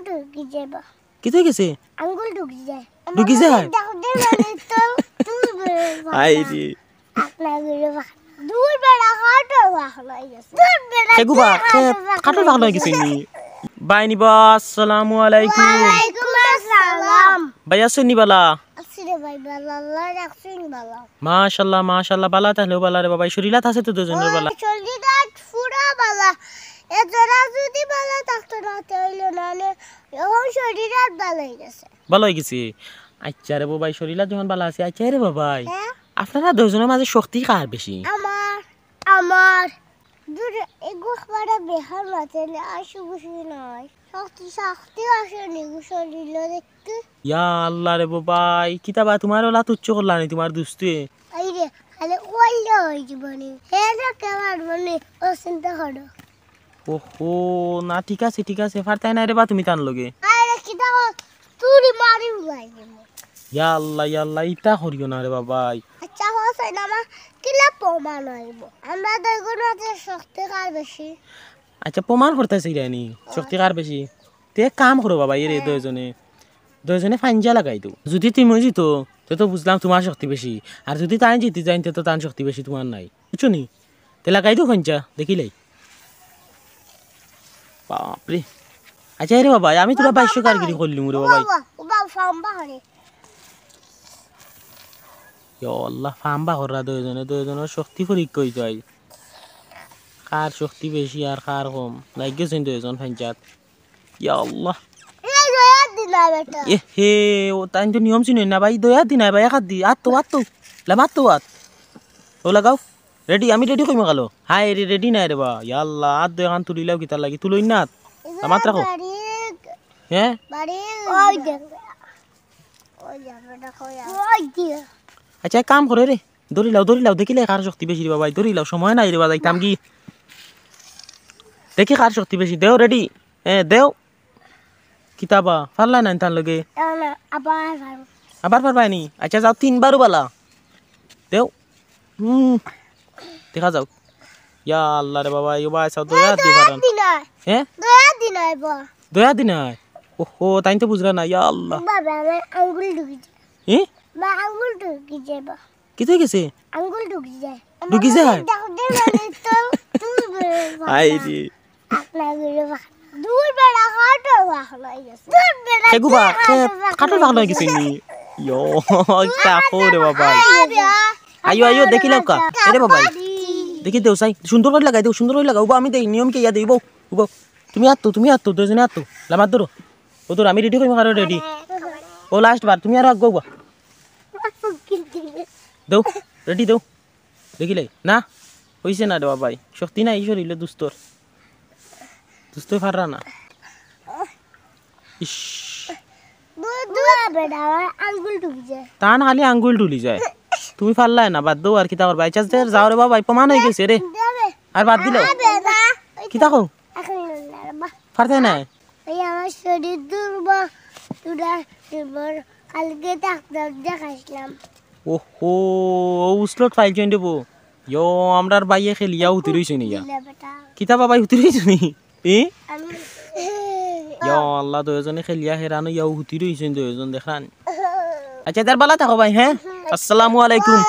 ঢুকি যাবা কি তুই গেছে আঙ্গুল ঢুকি যায় ঢুকি যায় আই রে আপনার দূর বেড়া কাটর বাখলা গেছে দূর বেড়া এগুবা কাটল বাগল হয়ে গেছে নি বাই নিবা আসসালামু আলাইকুম ওয়ালাইকুম আসসালাম ভাই আসেন নি বালা আসলে ভাই বালা আল্লাহ রাখছেন বালা মাশাআল্লাহ মাশাআল্লাহ বালা তাহলে বালা রে বাবা শরীরাত আছে তো দুজনের বালা চলদিটা পুরা বালা এজরা যদি বালা থাকতো না তাইলে নালে এখন শরীরাত বালা হয়ে গেছে ভালো হয়ে গেছে আচ্ছা রে বাবা শরীরাত যখন বালা আছে আচ্ছা রে বাবা হ্যাঁ আপনারা দুজনের মাঝে শক্তি কার বেশি আমার দূর এগুলো বেহার মাথায় আসু বসে নয় শক্তি আসে নি শরীর দেখতে ইয়া আল্লাহ রে বাবা কিতাবা তোমার ওলা তুচ্ছ করলা নি তোমার দুস্তে এই রে আরে ওইলে হই জীবনে হেলে কেমন মানে ও চিন্তা করো ওহো না ঠিক আছে ফারতাই না রে বা তুমি তান লগে আরে কি দাও তুই মারি উলাই ইয়া আল্লাহ ইতা করিও না রে বাবা আচ্ছা হইছে না মা কিলা প্রমাণ হইব আমরা দুইজনের শক্তি কার বেশি আচ্ছা প্রমাণ করতেছি রানি শক্তি কার বেশি তে কাম করো বাবা এরে দুইজনে ফাইনজা লাগাই তো যদি তুমি জিতো তো বুঝলাম তোমার শক্তি বেশি আর যদি তাই জিতি যাই তো তার শক্তি বেশি তোমার নাই বুঝছো নি তে লাগাই তো ফাইনজা দেখিলাই বাপরে আচ্ছা রে বাবা আমি তোরা 2200 কারগিরি করলিম রে বাবা বাবা ফাম্বা হরে ইয়া আল্লাহ ফাম্বা হররা দুইজনের শক্তি পরীক্ষা হইতো আই কার শক্তি বেশি আর কার কম লাগেছেন দুইজন ফাইনজাত ইয়া আল্লাহ এই দয়া দিনা বেটা এ হে ও তাই তো নিয়ম চিনি না ভাই দয়া দি নাই ভাই একাত দি আত্তো লামাত তো আত ও লাগাও রেডি আমি রেডি কইমা গেল হাই রে রেডি নাই রে বা ইয়া আল্লাহ আত দে কান তুলিলাও কিতা লাগি তুলই না লামাত রাখো হ্যাঁ বাড়ি ওই দেখ ওই যাবেটা কইয়া ওই দিয়া আচ্ছা কাম করে রে দড়ি লাও দেখিলে কার শক্তি বেশি রে বাবা দড়ি লাও সময় নাই রে বাবা যাইতাম কি দেখি কার শক্তি বেশি দেও রেডি হ্যাঁ দেও কিতাবা পারলা না তার লগে আবার পারবাই নি আচ্ছা যাও 3 বারও বালা দেও দেখা যাও ইয়া আল্লাহ রে বাবা ইবা আইসাও দয়া দি পারান হ্যাঁ দয়া দি নাই ওহো তাই তো বুঝরা না ইয়া আল্লাহ বাবা আমার আঙ্গুল ঢুকি যায় হে বা আঙ্গুল ঢুকি যায় বা কি তুই গেছে আঙ্গুল ঢুকি যায় আই রে আপনার দূর বেড়া কাটর বাখলা গেছে দূর বেড়া এগুবা কাটল বাগল হয়ে গেছে নি ইয়ো তা করে বাবা আইও দেখি লাও কা এরে বাবা দেখি দেও সাই সুন্দর করে লাগাই দেও সুন্দর করে লাগাও আমি দেই নিয়ম কে ইয়া দেইবো উবো তুমি আত্তো দুজনে আত্তো লামাত ধরো ও তোর আমি রেডি কইমা কারো রেডি ও লাস্ট বার তুমি আর আগগো দেও রেডি দেও দেখিলাই না হইছে না রে বাবা শক্তি নাই শরীরে দুস্তর ফাররা না ইস বেড়া আঙ্গুল ঢুকি যায় তান খালি আঙ্গুল ঢুলি যায় তুমি পারলাই না বাদ দাও আর কিতা করবা চাষ দে যাও রে বাবা প্রমাণ হয়ে গেছে রে আর বাদ দিলো কিতা কও পারতে না এই আমার শরীর দুর্বল কালকে ডাক্তার দেখাইছিলাম ওহো উসলট ফাইল জয়েন দেবো ইয়ো আমরার বাইয়ে খেলিয়া উতি রইছে নি ইয়া কিতা বাবা উতি রইছে নি ইয়া আল্লাহ দুইজনে খেলিয়া হেরানো ইয়া উতি রইছে দুইজন দেখান আচ্ছা তার বালা থাকো ভাই হ্যাঁ আসসালামু আলাইকুম